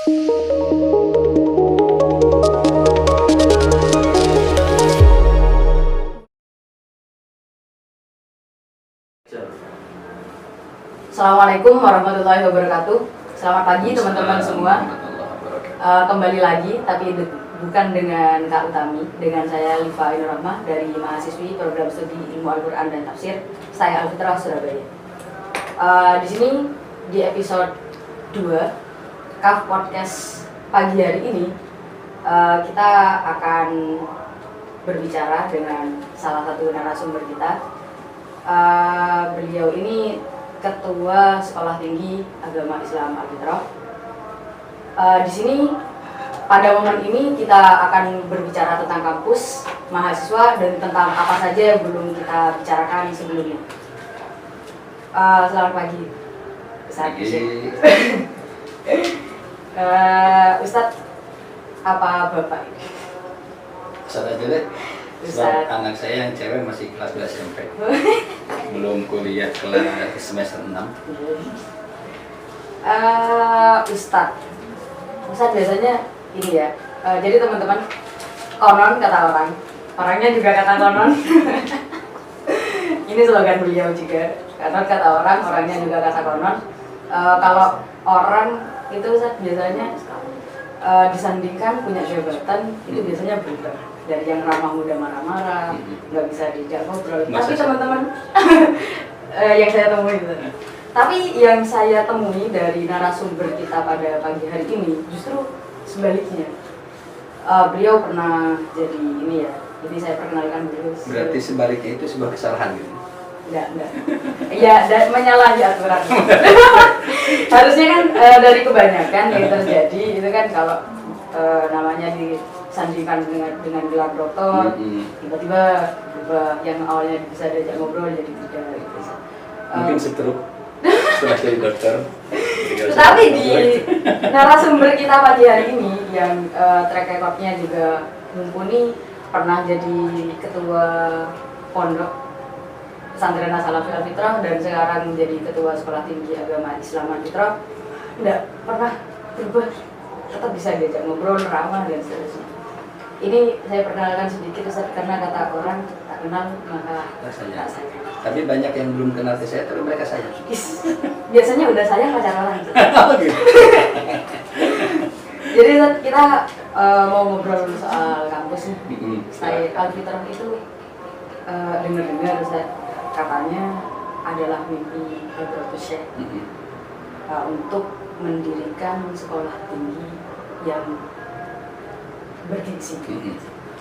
Assalamualaikum warahmatullahi wabarakatuh. Selamat pagi teman-teman semua. Kembali lagi, tapi bukan dengan Kak Utami, dengan saya Liva Ainur Rahmah dari mahasiswi program studi Ilmu Al-Quran dan Tafsir, saya Alfitrah Surabaya. Di sini di episode 2 KAF Podcast pagi hari ini, kita akan berbicara dengan salah satu narasumber kita. Beliau ini Ketua Sekolah Tinggi Agama Islam Al-Fitrah. Di sini pada momen ini kita akan berbicara tentang kampus, mahasiswa, dan tentang apa saja yang belum kita bicarakan sebelumnya. Selamat pagi, Ustadz. Ustadz, apa Bapak? Ustadz aja deh. Sebab anak saya yang cewek masih kelas 2 SMP. Belum kuliah kelas semester 6. Ustadz biasanya ini ya, jadi teman-teman, konon kata orang, orangnya juga kata konon. Ini slogan beliau juga, konon kata orang, orangnya juga kata konon. Kalau orang itu Ustadz biasanya disandingkan punya jabatan, itu biasanya berubah. Dari yang ramah muda marah-marah, nggak bisa diajak ngobrol. Tapi teman-teman, yang saya temui gitu. Tapi yang saya temui dari narasumber kita pada pagi hari ini justru sebaliknya. Beliau pernah jadi ini ya, jadi saya perkenalkan beliau. Berarti sebaliknya itu sebuah kesalahan gitu? Enggak. Iya, menyalahi aturan. Harusnya kan dari kebanyakan yang terjadi itu kan kalau namanya disandingkan dengan gelar doktor, tiba-tiba berubah, yang awalnya bisa diajak ngobrol jadi tidak gitu. Mungkin stroke setelah jadi dokter. Tetapi di narasumber kita pagi hari ini yang track recordnya juga mumpuni, pernah jadi ketua pondok pesantren As-Salafi Al-Fitrah dan sekarang menjadi ketua Sekolah Tinggi Agama Islam Al-Fitrah, tidak pernah berubah, tetap bisa diajak ngobrol, ramah dan seterusnya. Ini saya perkenalkan sedikit Ustaz, karena kata orang tak kenal maka tak sayang. Tapi banyak yang belum kenal saya, tapi mereka sayang. Biasanya udah sayang pacar orang. Jadi Ustaz, kita mau ngobrol soal kampus nih. Saya Al-Fitrah itu dengar-dengar Ustaz, katanya adalah mimpi Hadratus Syekh untuk mendirikan sekolah tinggi yang bergengsi,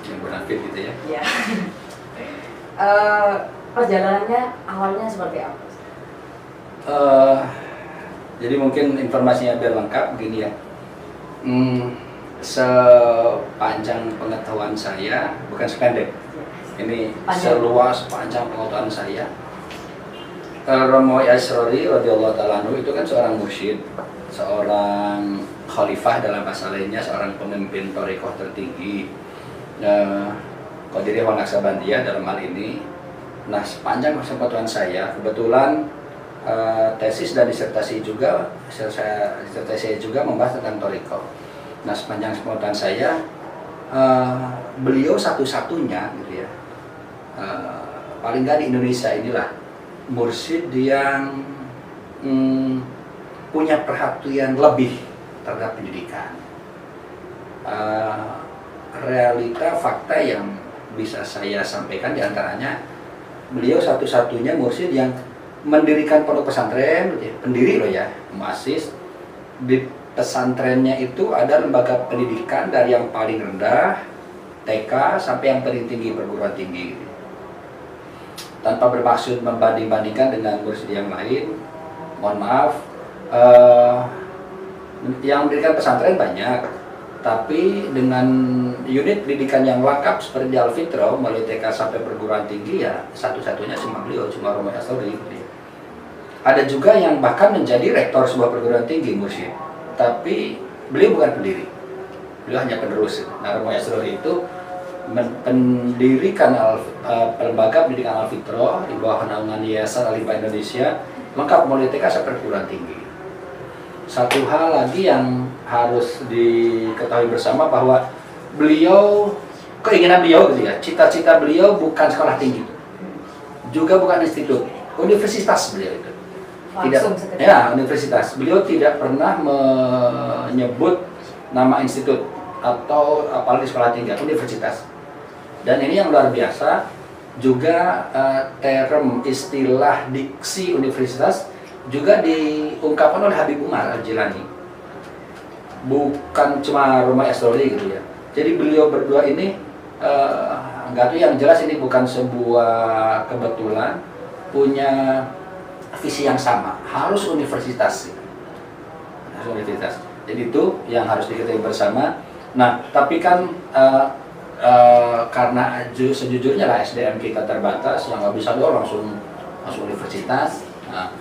yang bonafit gitu ya? Ya. Perjalanannya awalnya seperti apa? Jadi mungkin informasinya biar lengkap begini ya. Sepanjang pengetahuan saya, bukan sependek, ini seluas panjang pengetahuan saya, Romo Yasrori radhiyallahu ta'ala anhu itu kan seorang mursyid, seorang khalifah dalam bahasa lainnya, seorang pemimpin thariqah tertinggi, Qadiriyah wa Naqsabandiyah dalam hal ini. Nah, sepanjang masa pengetahuan saya, kebetulan tesis dan disertasi juga membahas tentang thariqah. Nah, sepanjang pengetahuan saya, beliau satu-satunya gitu ya, paling nggak di Indonesia inilah mursyid yang punya perhatian lebih terhadap pendidikan. Realita fakta yang bisa saya sampaikan diantaranya, beliau satu-satunya mursyid yang mendirikan pondok pesantren, pendiri loh ya, muassis. Di pesantrennya itu ada lembaga pendidikan dari yang paling rendah TK sampai yang paling tinggi perguruan tinggi. Tanpa bermaksud membanding-bandingkan dengan mursyid yang lain, mohon maaf, yang mendirikan pesantren banyak, tapi dengan unit pendidikan yang lengkap seperti di Al-Fitrah mulai TK sampai perguruan tinggi ya satu-satunya cuma beliau, cuma Romo Yasrori. Ada juga yang bahkan menjadi rektor sebuah perguruan tinggi mursyid, tapi beliau bukan pendiri, beliau hanya penerus. Nah, Romo Yasrori itu mendirikan lembaga pendidikan Al-Fitrah di bawah naungan Yayasan Al-Hibah Indonesia, lengkap mulai TK sampai perguruan tinggi. satu hal lagi yang harus diketahui bersama bahwa beliau, keinginan beliau gitu ya, cita-cita beliau bukan sekolah tinggi, juga bukan institut, universitas beliau itu. Tidak, ya universitas. Beliau tidak pernah menyebut nama institut atau apalagi sekolah tinggi, universitas. Dan ini yang luar biasa, juga term istilah diksi universitas juga diungkapkan oleh Habib Umar Al-Jilani. Bukan cuma rumah astrologi gitu ya. Jadi beliau berdua ini enggak tuh, yang jelas ini bukan sebuah kebetulan, punya visi yang sama, harus universitas. Harus universitas. Jadi itu yang harus diketahui bersama. Nah, tapi kan karena sejujurnya lah SDM kita terbatas, yang nggak bisa doang langsung universitas. Nah,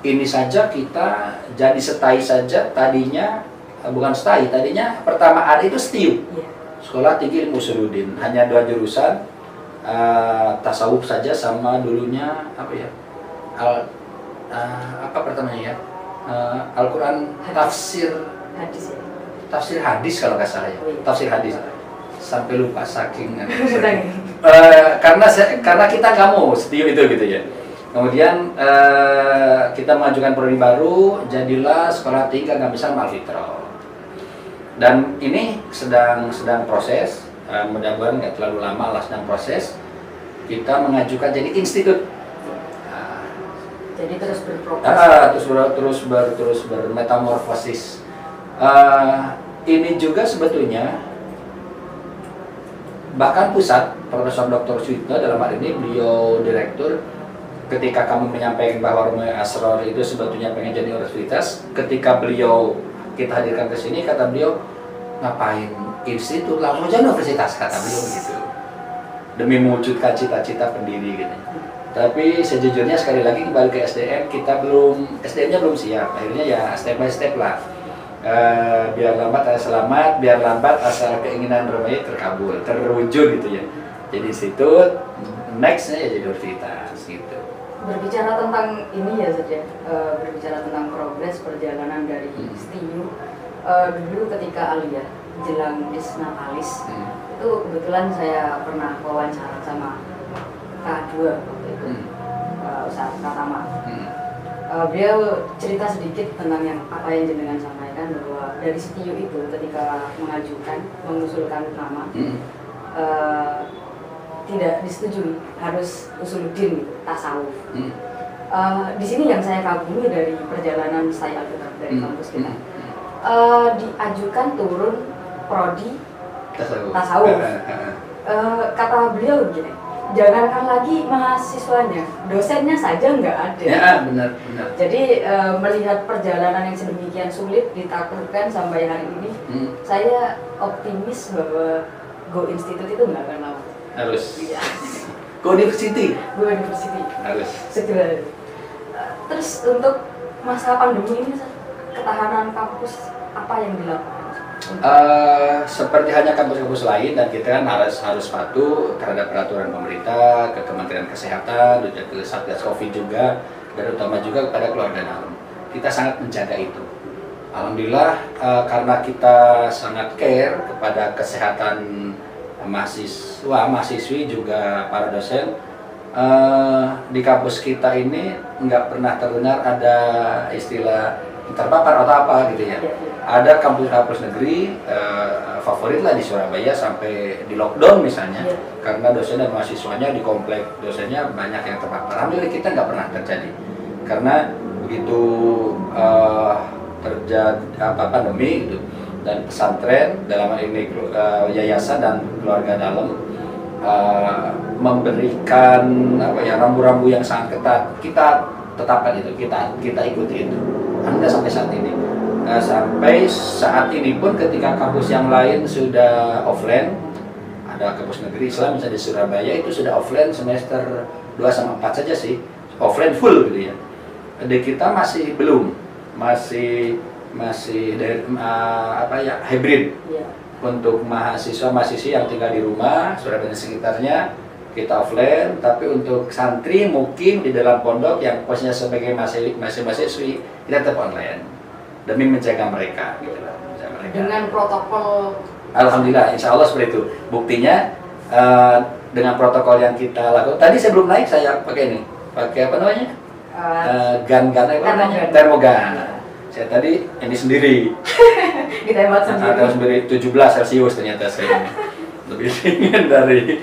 ini saja kita jadi STAI saja tadinya, bukan STAI, tadinya pertama ada itu STIU, Sekolah Tinggi Ilmu Usuluddin, hanya 2 jurusan, tasawuf saja sama dulunya apa ya, apa pertamanya ya, Al-Quran tafsir hadis kalau nggak salah ya, tafsir hadis, sampai lupa saking karena kita nggak mau STIU itu gitu ya. Kemudian kita mengajukan prodi baru, jadilah Sekolah Tinggi Agama Islam Al-Fitrah. Dan ini sedang proses, mudah-mudahan nggak terlalu lama lah, sedang proses. Kita mengajukan jadi institut. Jadi terus berproses. terus bermetamorfosis. Ini juga sebetulnya bahkan pusat, Profesor Dr. Suyitno dalam hal ini, beliau direktur. Ketika kami menyampaikan bahwa Rumah Asrar itu sebetulnya pengen jadi universitas, ketika beliau kita hadirkan ke sini, kata beliau, ngapain institut, langsung aja universitas, kata beliau begitu, demi mewujudkan cita-cita pendiri gitu. Tapi sejujurnya sekali lagi kembali ke SDM, SDM-nya belum siap. Akhirnya ya step by step lah. Biar lambat asal selamat, biar lambat asal keinginan Rumahnya terwujud gitu ya. Jadi institut, nextnya ya jadi universitas gitu. Berbicara tentang ini ya saja, berbicara tentang progres perjalanan dari STIU, dulu ketika Alia jelang Disnatalis, itu kebetulan saya pernah wawancara sama K2 waktu itu, Ustaz Pratama. Beliau cerita sedikit tentang apa yang jenengan sampaikan, bahwa dari STIU itu ketika mengusulkan nama, tidak disetujui, harus usuluddin gitu, tasawuf. Di sini yang saya kagumi dari perjalanan saya Alkitab dari kampus kita, diajukan turun prodi tasawuf. Kata beliau begini, jangankan lagi mahasiswanya, dosennya saja nggak ada. Ya, benar. Jadi melihat perjalanan yang sedemikian sulit ditaklukkan sampai hari ini, saya optimis bahwa Go Institute itu nggak akan lama. Harus. Iya. Go University. Harus. Segera. Terus untuk masa pandemi ini, ketahanan kampus apa yang dilakukan? Seperti hanya kampus-kampus lain, dan kita kan harus patuh terhadap peraturan pemerintah, ke Kementerian Kesehatan, juga ke Satgas Covid juga, dan utama juga kepada keluarga dalam. Kita sangat menjaga itu. Alhamdulillah, karena kita sangat care kepada kesehatan mahasiswi juga para dosen, di kampus kita ini nggak pernah terdengar ada istilah terpapar atau apa gitu ya. Ada kampus-kampus negeri favorit lah di Surabaya sampai di lockdown misalnya, karena dosen dan mahasiswanya di komplek dosennya banyak yang terpapar. Alhamdulillah kita nggak pernah terjadi, karena begitu terjadi pandemi gitu, dan pesantren dalam hal ini yayasan dan keluarga dalam memberikan rambu-rambu yang sangat ketat, kita tetapkan itu, kita ikuti itu. Anda sampai saat ini, sampai saat ini pun ketika kampus yang lain sudah offline, ada kampus negeri Islam misalnya di Surabaya itu sudah offline semester 2 sama 4 saja sih, offline full gitu ya. Di kita masih belum, masih dari hybrid. Untuk mahasiswa-mahasiswi yang tinggal di rumah, Surabaya dan sekitarnya kita offline, tapi untuk santri mukim di dalam pondok yang posisinya sebagai mahasiswi kita tetap online. demi menjaga mereka gitu lah, menjaga mereka. Dengan protokol. Alhamdulillah, insya Allah seperti itu. Buktinya dengan protokol yang kita lakukan. Tadi saya belum naik, saya pakai ini, pakai apa namanya? Gun apa namanya? Termogan. Saya tadi ini sendiri. Kita hebat sendiri. 17 Celcius ternyata saya ini. Lebih dingin dari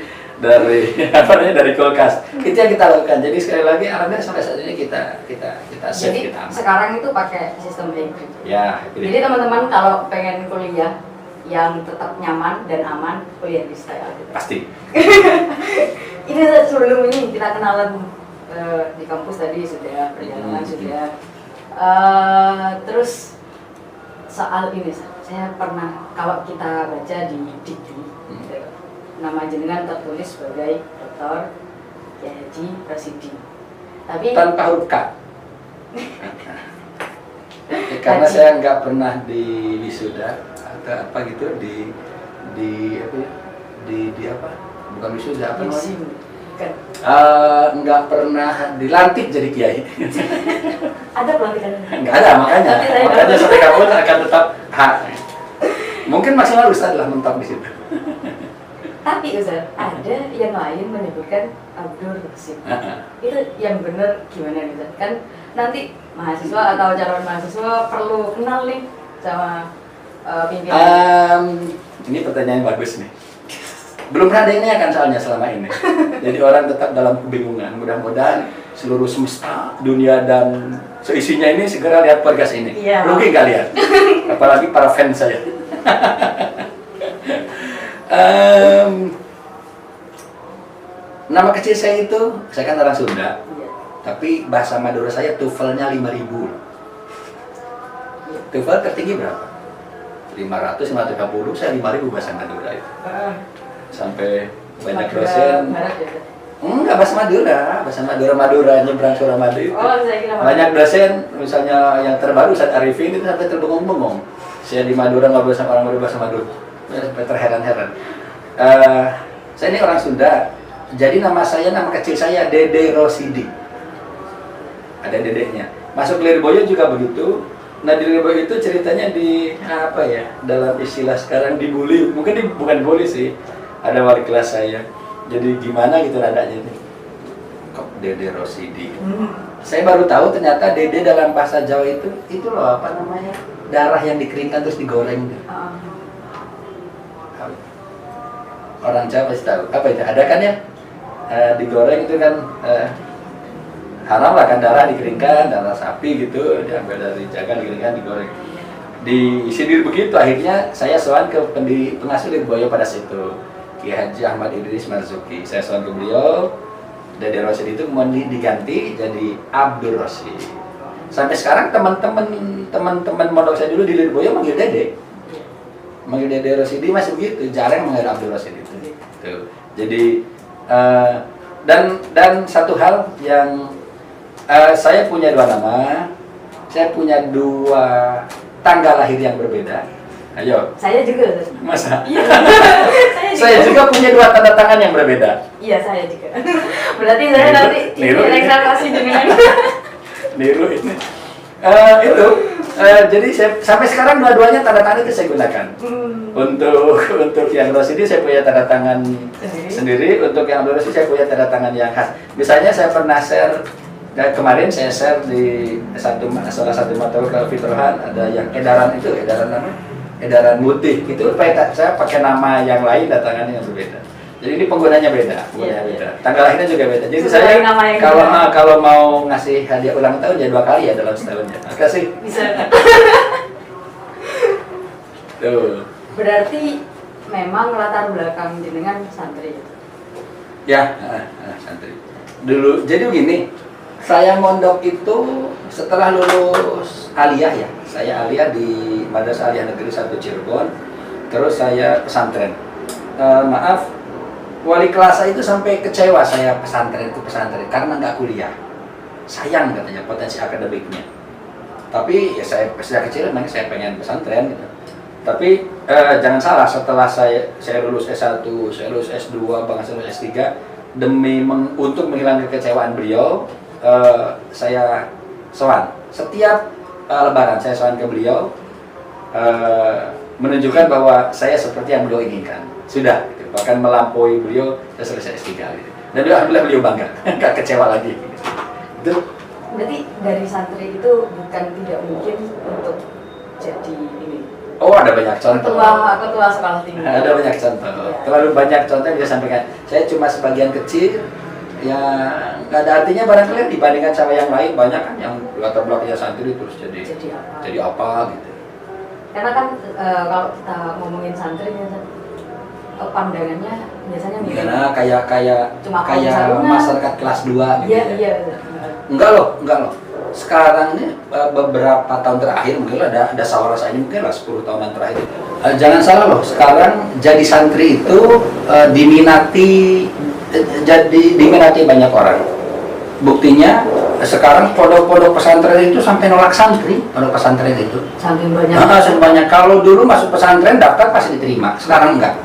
apa namanya, dari kulkas. Itu yang kita lakukan. Jadi sekali lagi alhamdulillah sampai saat ini kita save, Jadi kita aman. sekarang itu pakai sistem hybrid. Ya, Jadi teman-teman kalau pengen kuliah yang tetap nyaman dan aman, kuliah di style gitu. Pasti. Ini sebelum ini kita kenalan di kampus tadi sudah, perjalanan sudah. Terus soal ini saya pernah, kalau kita baca di Dikti, gitu, nama jenengan tertulis sebagai Dr. Kiai Haji Rasidi. Tapi Tanpa huruf K. Karena saya nggak pernah di wisuda atau apa gitu di apa ya? di apa, bukan wisuda, apa namanya, kan nggak pernah dilantik jadi kiai. ada pelantikan? Nggak ada, makanya sampai kapan akan tetap hak. Mungkin maksimal Ustaz lah mentok di situ. Tapi Ustaz, ada yang lain menyebutkan Abdul Rasid. Itu yang benar gimana Ustaz? Kan nanti mahasiswa atau calon mahasiswa perlu kenal nih sama pimpinan. Ini pertanyaan yang bagus nih. Belum pernah ada yang nanyakan soalnya selama ini. Jadi orang tetap dalam kebingungan. Mudah-mudahan seluruh semesta, dunia dan seisinya ini segera lihat podcast ini. Iya. Rugi nggak lihat? Apalagi para fans saya. Nama kecil saya itu, saya kan orang Sunda. Iya. Tapi bahasa Madura saya TOEFL-nya 5.000. TOEFL tertinggi berapa? 500, 550, saya 5.000 bahasa Madura itu. Sampai banyak dosen. Enggak, bahasa Madura nyebrang Suramadu itu. Oh, saya kira Banyak dosen, misalnya yang terbaru Ustaz Arifin itu sampai terbengong-bengong. Saya di Madura ngobrol sama orang Madura bahasa Madura, sampai terheran-heran. Saya ini orang Sunda, jadi nama kecil saya Dede Rosidi. Ada dedeknya. Masuk Lirboyo juga begitu. Nah di Lirboyo itu ceritanya di apa ya? Dalam istilah sekarang dibully, mungkin bukan bully sih. Ada wali kelas saya. Jadi gimana gitu nadanya nih. Kok Dede Rosidi. Saya baru tahu ternyata Dede dalam bahasa Jawa itu loh apa namanya? Darah yang dikeringkan terus digoreng. Orang Jawa pasti tahu. Apa itu? Ada kan ya? Digoreng itu kan haram lah kan, darah dikeringkan, darah sapi gitu, diambil dari jagan, dikeringkan, digoreng. Diisi begitu, akhirnya saya sowan ke pengasuh Lirboyo pada situ, Kiai Haji Ahmad Idris Marzuki. Saya sowan ke beliau, Dede Rosid itu mau diganti jadi Abdul Rosid. Sampai sekarang teman-teman mondok saya dulu di Lirboyo manggil Dede. Manggil Dede Rosidi masih begitu, jarang manggil Abdul Rosid itu. Tuh. Jadi dan satu hal yang saya punya dua nama, saya punya dua tanggal lahir yang berbeda. Ayo. Saya juga. Masa? Iya. Saya juga punya dua tanda tangan yang berbeda. Iya, saya juga. Berarti saya nanti registrasi dengan niru ini. Jadi saya, sampai sekarang dua-duanya tanda tangan itu saya gunakan. Untuk yang Rosidi saya punya tanda tangan sendiri. Untuk yang Abdul Rosid saya punya tanda tangan yang khas. Misalnya saya pernah share. Kemarin saya share di salah satu mata kuliah Fitrohan ada yang edaran putih itu saya pakai nama yang lain, datangannya yang berbeda. Jadi ini penggunanya beda, beda. Tanggal lahirnya juga beda. Jadi saya kalau mau ngasih hadiah ulang tahun ya 2 kali ya dalam setahun ya. Kasih. Bisa. Tuh. Berarti memang latar belakang jenengan santri. Ya, santri. Dulu jadi begini. Saya mondok itu setelah lulus aliyah ya. Saya aliyah di Madrasah Aliyah Negeri 1 Cirebon. Terus saya pesantren. Maaf, wali kelas saya itu sampai kecewa saya pesantren karena nggak kuliah. Sayang katanya potensi akademiknya. Tapi ya saya sejak kecil memang saya pengen pesantren gitu. Tapi jangan salah, setelah saya lulus S1, saya lulus S2, bahkan lulus S3 demi untuk menghilangkan kekecewaan beliau. Saya sowan. Setiap Lebaran saya sowan ke beliau, menunjukkan bahwa saya seperti yang beliau inginkan. Sudah, gitu. Bahkan melampaui beliau, saya selesai S3 gitu. Dan alhamdulillah beliau bangga, nggak kecewa lagi. Gitu. Itu. Berarti dari santri itu bukan tidak mungkin untuk jadi ini. Oh, ada banyak contoh. Ketua sekolah tinggi. Ada banyak contoh. Ya. Terlalu banyak contoh yang bisa sampaikan. Saya cuma sebagian kecil, ya nggak ada artinya barangkali dibandingkan sama yang lain. Banyak kan yang latar belakangnya santri terus jadi apa gitu. Karena kan kalau kita ngomongin santri pandangannya biasanya mirip. Karena kayak masyarakat kelas 2 gitu. Iya. Enggak loh. Sekarang ini beberapa tahun terakhir mungkin ada sawara saya ini mungkin lah 10 tahunan terakhir. Jangan salah loh, sekarang jadi santri itu diminati banyak orang. Buktinya sekarang pondok-pondok pesantren itu sampai nolak santri, pondok pesantren itu. Saking banyak. Saking banyak. Kalau dulu masuk pesantren daftar pasti diterima, sekarang enggak.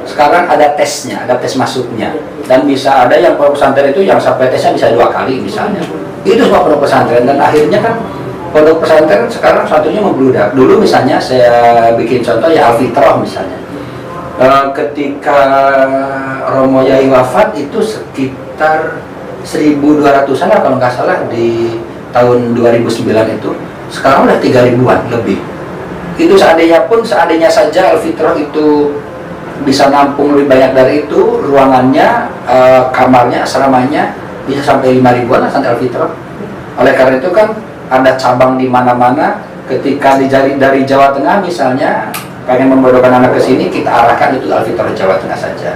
Sekarang ada tesnya, ada tes masuknya. Dan bisa ada yang pondok pesantren itu yang sampai tesnya bisa 2 kali misalnya. Itu semua pondok pesantren dan akhirnya kan pondok pesantren sekarang satunya membludak. Dulu misalnya saya bikin contoh ya Al-Fitrah misalnya. Ketika Romo Yai wafat itu sekitar 1.200-an lah kalau nggak salah di tahun 2009 itu. Sekarang udah 3.000-an lebih. Itu seandainya saja Al-Fitrah itu bisa nampung lebih banyak dari itu, ruangannya, kamarnya, asramanya bisa sampai 5.000-an lah santri Al-Fitrah. Oleh karena itu kan ada cabang di mana-mana. Ketika dari Jawa Tengah misalnya pengen membodohkan anak ke sini, kita arahkan itu Al-Fitrah Jawa Tengah saja.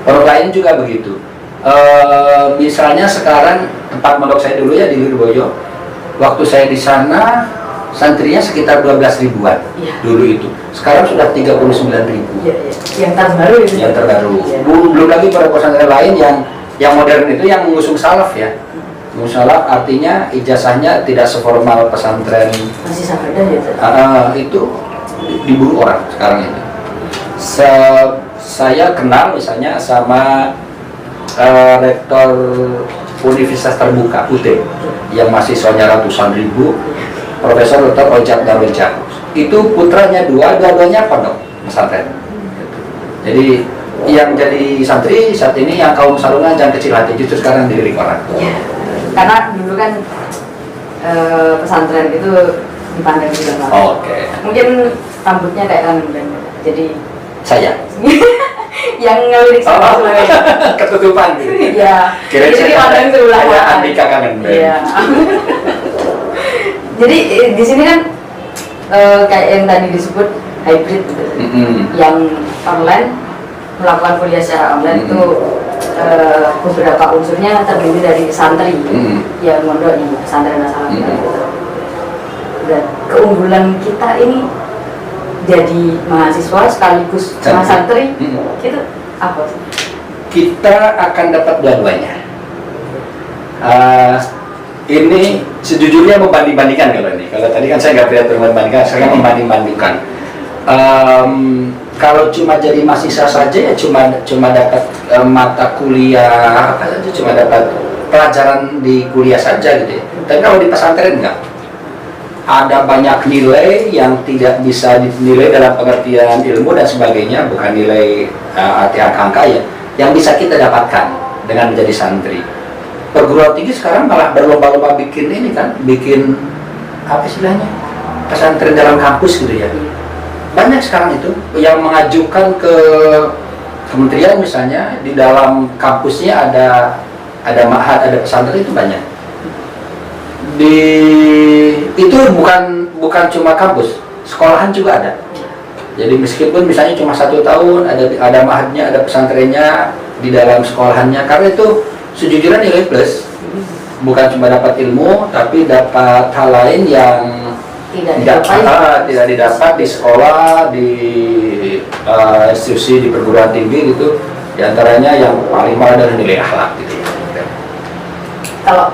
Pondok lain juga begitu. Misalnya sekarang tempat pondok saya dulu ya di Lirboyo. Waktu saya di sana santrinya sekitar 12.000-an dulu itu. Sekarang sudah 39.000. Iya. Yang terbaru itu. Yang terbaru. Belum lagi para pesantren lain yang modern itu yang mengusung salaf ya. Mengusung salaf artinya ijazahnya tidak seformal pesantren. Masih sahadah ya. Itu diburu orang sekarang itu. Saya kenal misalnya sama rektor Universitas Terbuka UT yang mahasiswanya ratusan ribu, Profesor Dr. Ojat Darwija. Itu putranya dua-duanya pondok pesantren. Jadi yang jadi santri saat ini yang kaum sarungan jangan kecil hati, justru sekarang dilirik orang. Iya. Karena dulu kan pesantren itu dipandang juga lah. Oke. Mungkin rambutnya kayak Kangen Band. Jadi saya yang ngelirik ketutupan gitu. Iya. Kira-kira Jadi dipandang sebelah kayak kanan. Andika Kangen Band. Iya. Jadi di sini kan kayak yang tadi disebut hybrid gitu. Yang online melakukan kuliah secara online itu beberapa unsurnya terdiri dari santri yang mondok di pesantren asal gitu. Dan keunggulan kita ini jadi mahasiswa sekaligus santri itu apa sih? Kita akan dapat dua-duanya. Ini sejujurnya membanding-bandingkan kalau ini. Kalau tadi kan saya nggak berani membandingkan, saya membanding-bandingkan. Kalau cuma jadi mahasiswa saja ya cuma dapat mata kuliah apa saja, cuma dapat pelajaran di kuliah saja gitu ya. Tapi kalau di pesantren enggak. Ada banyak nilai yang tidak bisa dinilai dalam pengertian ilmu dan sebagainya, bukan nilai arti angka-angka ya, yang bisa kita dapatkan dengan menjadi santri. Perguruan tinggi sekarang malah berlomba-lomba bikin ini kan, bikin apa istilahnya, pesantren dalam kampus gitu ya. Banyak sekarang itu yang mengajukan ke kementerian misalnya, di dalam kampusnya ada ma'had, ada pesantren, itu banyak. Itu bukan cuma kampus, sekolahan juga ada. Jadi meskipun misalnya cuma 1 tahun, ada ma'hadnya, ada pesantrennya di dalam sekolahannya, karena itu sejujurnya nilai plus. Bukan cuma dapat ilmu, tapi dapat hal lain yang tidak didapat di sekolah, di institusi, di perguruan tinggi gitu. Di antaranya yang paling mahal adalah nilai akhlak gitu. Kalau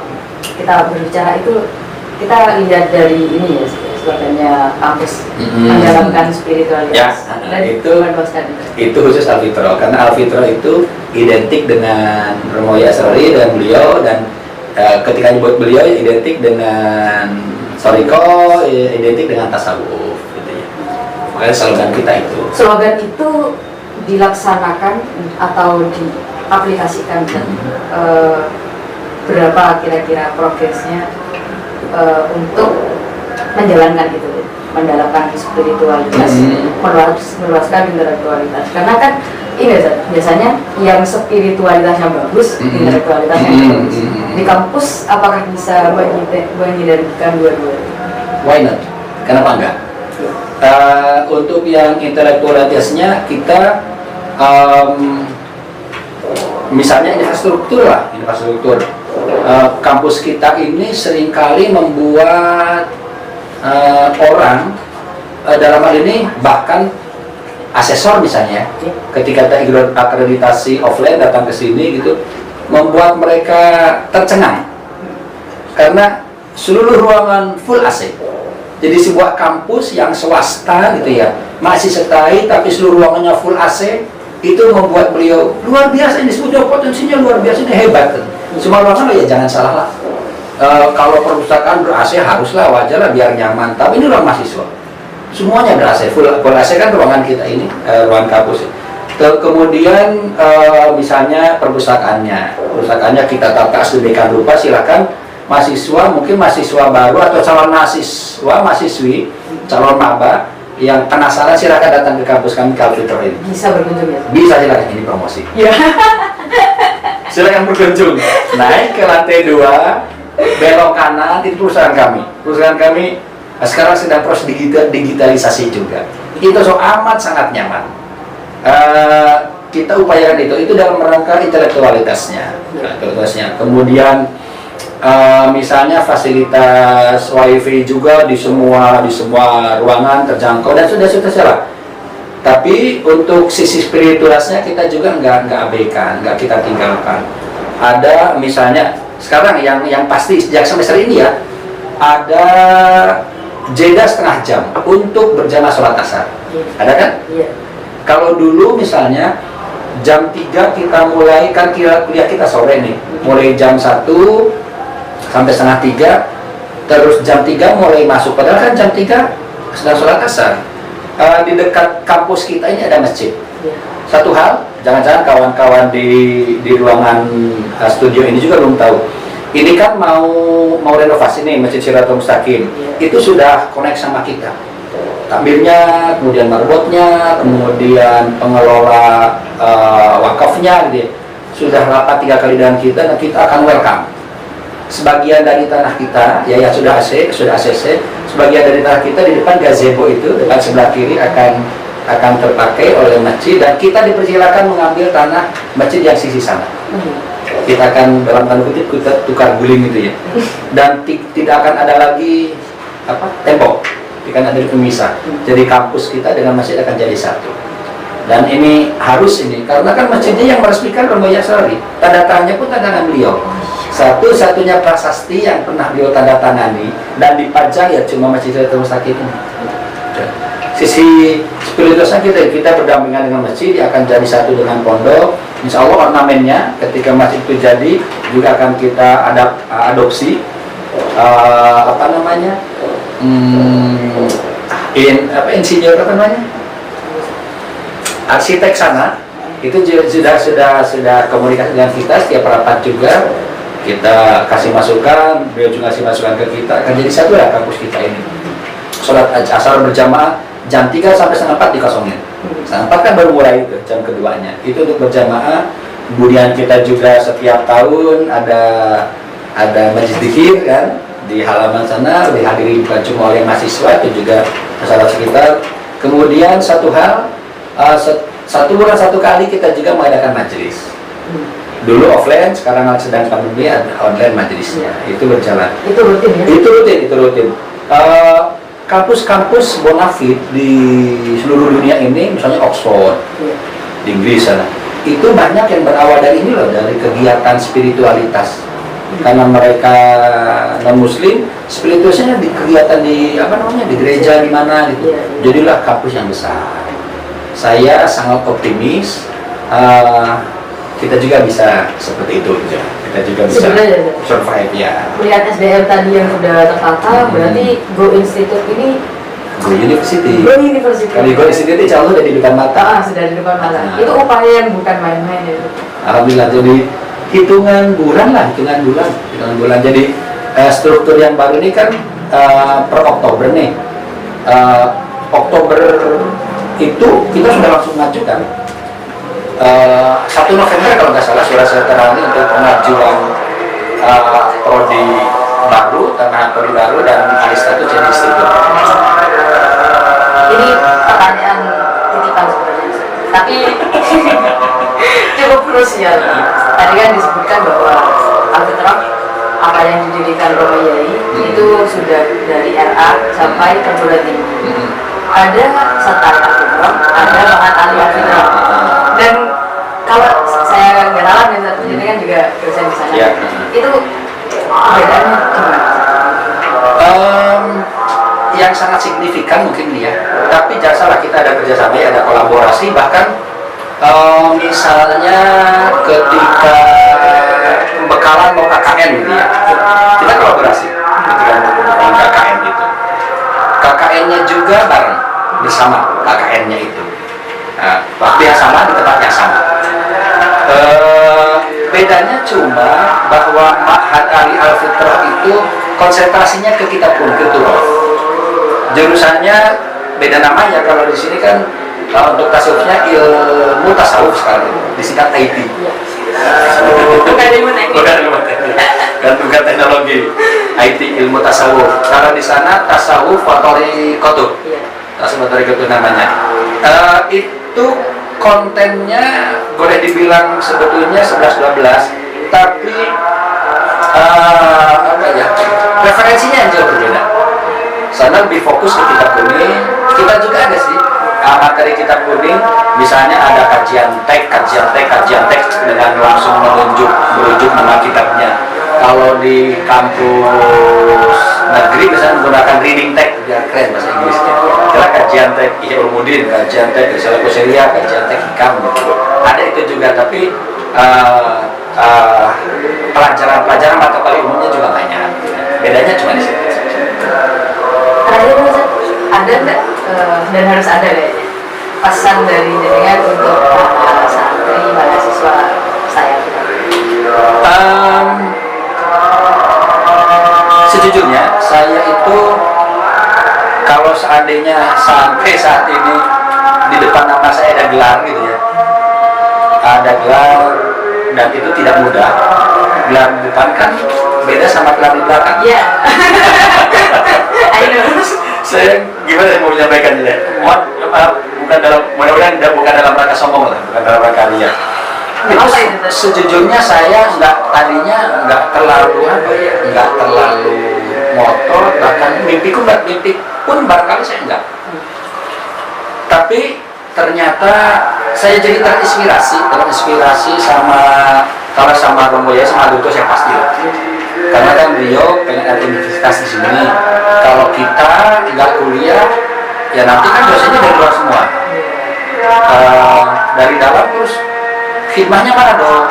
kita berbicara itu, kita lihat dari ini ya, sebagainya kampus mendalamkan spiritualitas. Ya, dan itu khusus Al-Fitrah, karena Al-Fitrah itu identik dengan Romo Yai Asrori dan beliau, dan ketika nyebut beliau identik dengan Toriko identik dengan tasawuf gitu ya. Makanya slogan kita itu. Slogan itu dilaksanakan atau diaplikasikan dan berapa kira-kira progresnya untuk menjalankan itu, mendalamkan spiritualitas, meluaskan intelektualitas. Karena kan ini biasanya yang spiritualitasnya bagus, intelektualitasnya bagus. Di kampus apakah bisa menyinergikan dua-duanya? Why not? Kenapa enggak? Untuk yang intelektualitasnya kita misalnya infrastruktur lah, infrastruktur. Kampus kita ini seringkali membuat orang dalam hal ini bahkan asesor misalnya ketika kita akreditasi offline datang ke sini gitu membuat mereka tercengang karena seluruh ruangan full AC. Jadi sebuah kampus yang swasta gitu ya masih stay tapi seluruh ruangannya full AC itu membuat beliau luar biasa, ini sebetulnya potensinya luar biasa, ini hebat. Semua ruangan ya jangan salah lah. Kalau perpustakaan ber-AC haruslah, wajar lah biar nyaman. Tapi ini ruang mahasiswa, semuanya ber-AC, full AC kan ruangan kita ini, ruangan kampus. Kemudian misalnya perpustakaannya kita tata sedemikian rupa, silakan mahasiswa, mungkin mahasiswa baru atau calon mahasiswi, calon maba yang penasaran silakan datang ke kampus kami Kalfitor ini. Bisa berkunjung ya? Bisa, silakan, ini promosi. Ya. Silakan berkunjung, naik ke lantai 2, belok kanan, itu perusahaan kami. Perusahaan kami sekarang sedang proses digitalisasi juga. Itu amat sangat nyaman. Kita upayakan itu dalam rangka intelektualitasnya. Kemudian misalnya fasilitas wifi juga di semua ruangan terjangkau dan sudah salah. Tapi untuk sisi spiritualitasnya kita juga nggak abaikan, nggak kita tinggalkan. Ada misalnya sekarang yang pasti sejak semester ini ya ada jeda setengah jam untuk berjamaah sholat asar. Ada kan? Iya. Kalau dulu misalnya jam 3 kita mulai, kan kuliah kita sore nih, mulai jam 1 sampai setengah 3, terus jam 3 mulai masuk, padahal kan jam 3 sedang sholat asar. Di dekat kampus kita ini ada masjid. Satu hal, jangan-jangan kawan-kawan di ruangan studio ini juga belum tahu. Ini kan mau renovasi nih Masjid Siratul Mustaqim. Itu sudah connect sama kita. Takmirnya, kemudian marbotnya, kemudian pengelola wakafnya, gitu. Sudah rapat 3 kali dengan kita dan kita akan welcome. Sebagian dari tanah kita, ya sudah ACC, sebagian dari tanah kita di depan gazebo itu, depan sebelah kiri akan terpakai oleh masjid dan kita dipersilakan mengambil tanah masjid yang sisi sana. Kita akan dalam tanda kutip kita tukar guling itu ya, dan tidak akan ada lagi tembok, tidak ada pemisah. Jadi kampus kita dengan masjid akan jadi satu. Dan ini harus karena kan masjidnya yang meresmikan Romo Yasari, tanda tangannya pun tanda tangan beliau. Satu-satunya prasasti yang pernah beliau tanda tangani dan dipajang ya cuma Masjid Siratul Mustaqim ini. Sisi spiritualitasnya kita berdampingan dengan masjid, akan jadi satu dengan pondok. Insya Allah ornamennya ketika masjid itu jadi juga akan kita adopsi insinyur arsitek sana itu sudah komunikasi dengan kita, setiap rapat juga kita kasih masukan, beliau juga kasih masukan ke kita, akan jadi satu lah kampus kita ini. Sholat asar berjamaah jam 3 sampai setengah 4 dikosongin. Setengah 4 kan baru mulai itu, jam keduanya. Itu untuk berjamaah. Kemudian kita juga setiap tahun ada majlis zikir kan di halaman sana, dihadiri bukan cuma oleh mahasiswa, itu juga masyarakat sekitar. Kemudian satu hal, satu bulan satu kali kita juga mengadakan majelis. Dulu offline, sekarang sedang pandemi ada online majelisnya. Itu berjalan. Itu rutin ya? Itu rutin. Kampus-kampus bonafit di seluruh dunia ini, misalnya Oxford, di Inggris sana, itu banyak yang berawal dari ini loh, dari kegiatan spiritualitas. Karena mereka non-muslim, spiritualitasnya di kegiatan di gereja di mana gitu. Jadilah kampus yang besar. Saya sangat optimis kita juga bisa seperti itu. kita juga bisa sebenarnya survive ya. Melihat SDM tadi yang sudah tertata, berarti Go Institute ini Go University. Go University. Kalau Go Institute insya Allah udah di depan mata. Sudah di depan mata. Itu upaya yang bukan main-main ya. Alhamdulillah, jadi hitungan bulan. Jadi struktur yang baru ini kan per Oktober nih. Oktober itu kita sudah langsung mengajukan 1 November kalau nggak salah surat terang untuk pengajuan prodi baru, tambahan prodi baru dan alih status jadi institut. Ini pertanyaan titipan sebenarnya, tapi cukup krusial. Tadi kan disebutkan bahwa Alfitrah apa yang didirikan Romo Yai itu sudah dari RA sampai perguruan tinggi. Ada Satari Alfitrah, ada Bahan Ali Alfitrah. Dan kalau saya nggak salah nih, ini kan juga dosen di sana. Ya. Itu bedanya gimana? Yang sangat signifikan mungkin ya, tapi jangan salah, kita ada kerjasama, ada kolaborasi, bahkan misalnya ketika pembekalan mau KKN gitu ya, kita kolaborasi ketika pembekalan KKN itu, KKN-nya juga bareng bersama KKN-nya itu, waktu yang sama di tempat yang sama. Bedanya cuma bahwa Ma'had Ali Alfitrah itu konsentrasinya ke kitab pun, ke Turaf. Jurusannya beda namanya, kalau di sini kan untuk tasawufnya ilmu tasawuf sekali, disingkat IT. Bukan ilmu teknik. Bukan teknologi. IT ilmu tasawuf. Kalau di sana tasawuf watorikotuh. Tasawuf watorikotuh namanya. Itu kontennya boleh dibilang sebetulnya 11-12, tapi apa ya, referensinya yang jauh berbeda. Sana lebih fokus ke kitab kuning, kita juga ada sih materi kitab kuning, misalnya ada kajian teks dengan langsung merujuk nama kitabnya. Kalau di kampus negeri misalnya menggunakan reading text, biar keren bahasa Inggrisnya. Kira kajian teks Ihya Ulumuddin, kajian teks Risalah Qusyriyyah, kajian teks Hikam gitu. Ada itu juga, tapi pelajaran mata kuliah umumnya juga banyak. Bedanya cuma di situ. Terakhir ada nggak dan harus ada kayaknya pesan dari jenengan untuk santri mahasiswa saya? Sejujurnya saya itu kalau seandainya sampai saat ini di depan nama saya ada gelar gitu ya, ada gelar dan itu tidak mudah. Gelar di depan kan beda sama gelar di belakang. Iya. Saya gimana mau menyampaikannya? Bukan dalam, mudah-mudahan bukan dalam rangka sombong lah, bukan dalam rangka liar. Sejujurnya saya tadinya nggak terlalu motor, bahkan mimpi pun barangkali saya enggak. Tapi ternyata saya jadi terinspirasi sama Romo Yai, sama Duto yang pasti lah. Karena kan beliau pengen ada universitas di sini. Kalau kita nggak kuliah, ya nanti kan dosennya dari luar semua. Dari dalam terus khidmahnya mana dong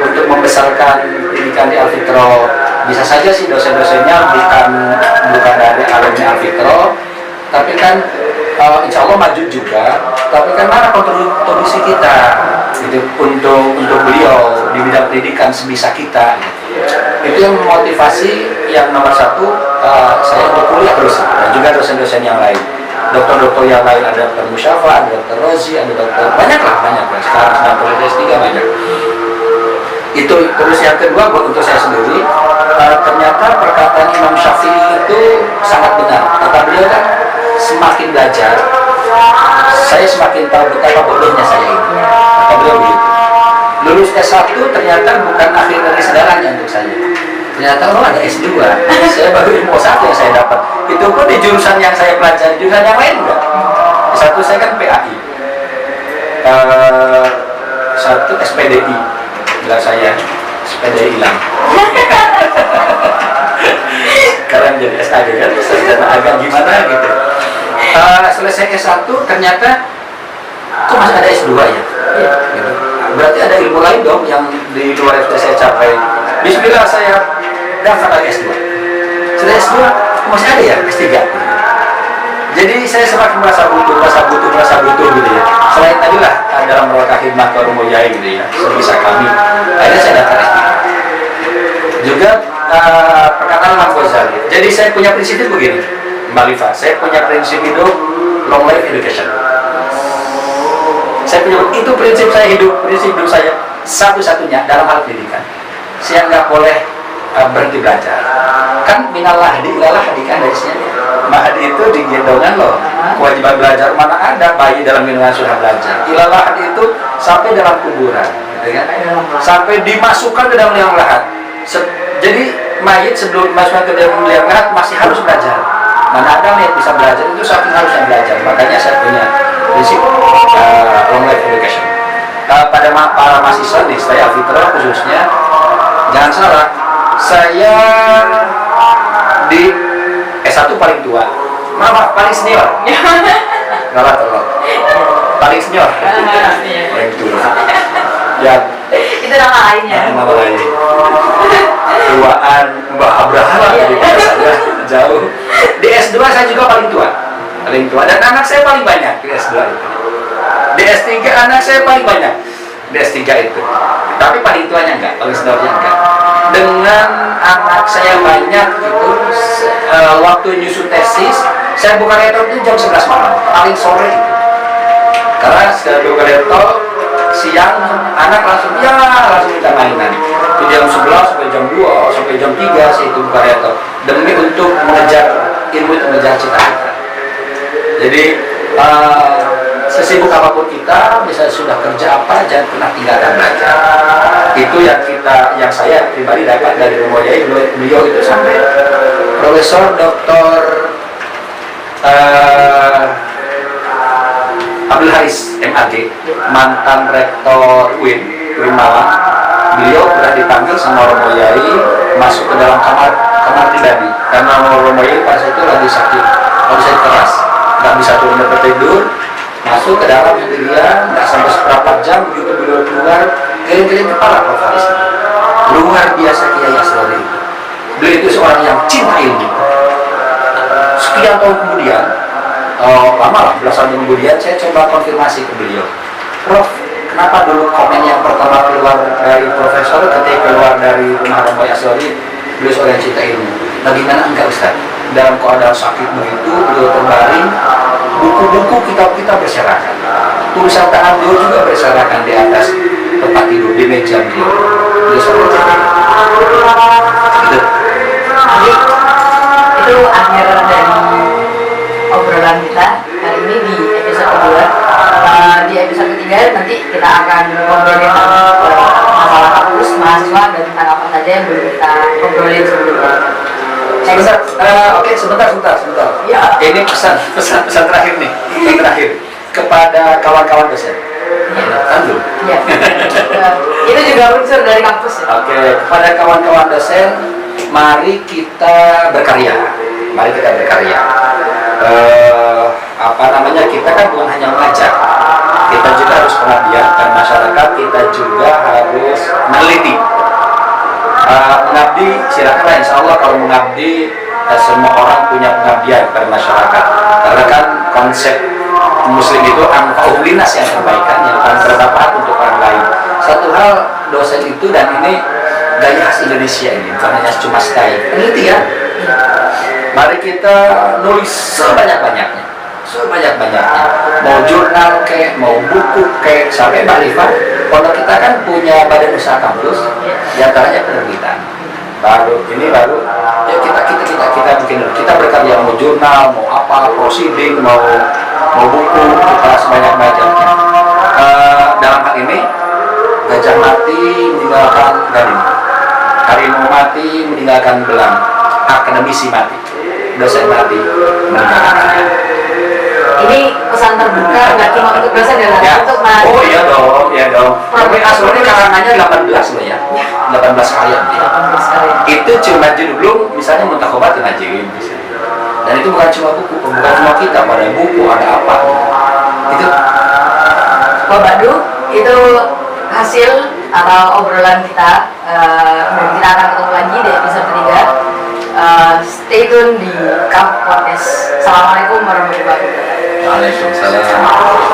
untuk membesarkan pendidikan di Alfitrah. Bisa saja sih dosen-dosennya bukan dari alumni Alfitrah, tapi kan insya Allah maju juga. Tapi kan mana kontribusi kita gitu, untuk beliau di bidang pendidikan sebisa kita gitu. Itu yang memotivasi yang nomor satu, saya untuk kuliah terus, dan juga dosen-dosen yang lain, dokter-dokter yang lain, ada Dr. Musyafa, ada Dr. Rozi, ada dokter, banyak lah sekarang sedang kuliah S3 banyak. Itu terus. Yang kedua untuk saya sendiri, ternyata perkataan Imam Syafi'i itu sangat benar. Kata beliau kan, semakin belajar saya semakin tahu betapa bodohnya saya ini. Kata beliau begitu. Lulus S1 ternyata bukan akhir dari segalanya untuk saya. Ternyata ada S2. Saya baru ilmu S1 yang saya dapat. Itu pun di jurusan yang saya pelajari, jurusan yang lain enggak. S1 saya kan PAI. Satu SPDI. Bila saya SPDI hilang. Sekarang jadi SAG kan, sarjana agak gimana gitu. Selesai S1 ternyata kok masih ada S2 ya? Gitu. Berarti ada ilmu lain dong yang di luar yang sudah saya capai. Bismillah saya daftar lagi S2. Sudah S2 masih ada ya S3. Jadi saya semakin merasa butuh gitu ya. Selain tadi lah dalam rangka khidmat ke Romoyai gitu ya, sebisa kami. Akhirnya saya daftar S3. Juga perkataan Imam Ghazali. Jadi saya punya prinsip itu begini, Mbak Liva. Saya punya prinsip hidup long life education. Saya punya itu prinsip hidup saya satu-satunya dalam hal pendidikan. Saya nggak boleh berhenti belajar. Kan minallah hadi ilalah hadi kan hadisnya. Mahdi itu digendongan loh. Kewajiban belajar mana ada bayi dalam gendongan sudah belajar. Ilalah hadi itu sampai dalam kuburan, gitu kan? Sampai dimasukkan ke dalam liang lahat. Jadi mayit sebelum dimasukkan ke dalam liang lahat masih harus belajar. Mana ada mayit bisa belajar, itu saking harusnya belajar. Makanya saya punya prinsip long life education. Pada para mahasiswa nih, saya Alfitra khususnya, jangan salah, saya di S1 paling tua, paling senior. Ngalah terlalu. Paling senior. Paling tua. Ya. Itu nama lainnya. Nama lain. Tuaan Mbak Abraham jadi saya jauh. Di S2 saya juga paling tua. Dan anak saya paling banyak di S2 itu. Di S3 anak saya paling banyak. Di S3 itu. Tapi paling tuanya enggak, paling seniornya enggak. Dengan anak saya banyak gitu, waktu nyusun tesis, saya buka laptop itu jam 11 malam, paling sore itu. Karena saya buka laptop siang, anak langsung minta mainan. Di jam 11 sampai jam 2 sampai jam 3 saya itu buka laptop demi untuk mengejar ilmu, itu mengejar cita-cita. Jadi sesibuk apapun kita, misalnya sudah kerja apa, jangan pernah tinggalkan belajar. Itu yang saya pribadi dapat dari Romoyai. Beliau itu sampai Profesor Dr. Abdul Haris MAG, mantan rektor UIN Malang. Beliau pernah dipanggil sama Romoyai masuk ke dalam kamar pribadi karena Romoyai pas itu lagi sakit keras, nggak bisa turun dari tidur. Masuk ke dalam sendirian, nggak sampai seberapa jam begitu beliau keluar, keliling-keliling kepala Prof. Haris. Luar biasa Kiai Asrori itu. Beliau itu seorang yang cinta ilmu. Sekian tahun kemudian, lama lah, belasan tahun kemudian, saya coba konfirmasi ke beliau. Prof, kenapa dulu komen yang pertama keluar dari profesor ketika keluar dari rumah Romoyai Asrori, beliau seorang yang cinta ilmu. Bagaimana enggak Ustaz? Dalam keadaan sakit begitu, beliau terbaring, buku-buku kitab-kitab berserakan, tulisan tangan beliau juga berserakan di atas tempat tidur, di meja beliau. Beliau seorang cinta ilmu. Itu akhir dari obrolan kita hari ini di episode kedua. Di episode ketiga nanti kita akan ngobrolin masalah kampus, mahasiswa, dan tentang apa saja yang belum kita obrolin sebelumnya. Sebentar. Ya. Ini pesan terakhir nih, kepada kawan-kawan dosen. Ya. Itu juga unsur dari kampus. Ya? Kepada kawan-kawan dosen, mari kita berkarya. Kita kan bukan hanya mengajar, kita juga harus pengabdian pada masyarakat, kita juga harus meneliti. Mengabdi, silakanlah, insya Allah kalau mengabdi, semua orang punya pengabdian pada masyarakat. Karena kan konsep Muslim itu anfa'u linnas, yang kebaikan, yang paling bermanfaat untuk orang lain. Satu hal dosen itu, dan ini gaya khas Indonesia ini, bukan hanya cuma style penelitian. Mari kita nulis sebanyak-banyaknya, mau jurnal kayak, mau buku kayak, sampai Mbak Liva, pondok kita kan punya badan usaha kampus, diantaranya penerbitan. Baru ya kita bikin, kita berkarya, mau jurnal, mau apa, proceeding, mau buku, kita sebanyak-banyaknya. Dalam hal ini, gajah mati meninggalkan garing, harimau mati meninggalkan belang, akademisi mati, dosen mati meninggalkan karya. Ini pesan terbuka, nggak cuma untuk dosen ya, untuk mahasiswa. Oh iya dong. Tapi aslinya karangannya 18 loh ya. 18 karya. 18 karya. Itu cuma judul, misalnya Muntakhobat Najim misalnya. Dan itu bukan cuma buku, bukan cuma kita, ada buku, ada apa. Itu Pak Badu, itu hasil atau obrolan kita, dan kita akan ketemu lagi di episode 3. Stay tune di Cup Podcast. Assalamualaikum warahmatullahi wabarakatuh. Waalaikumsalam.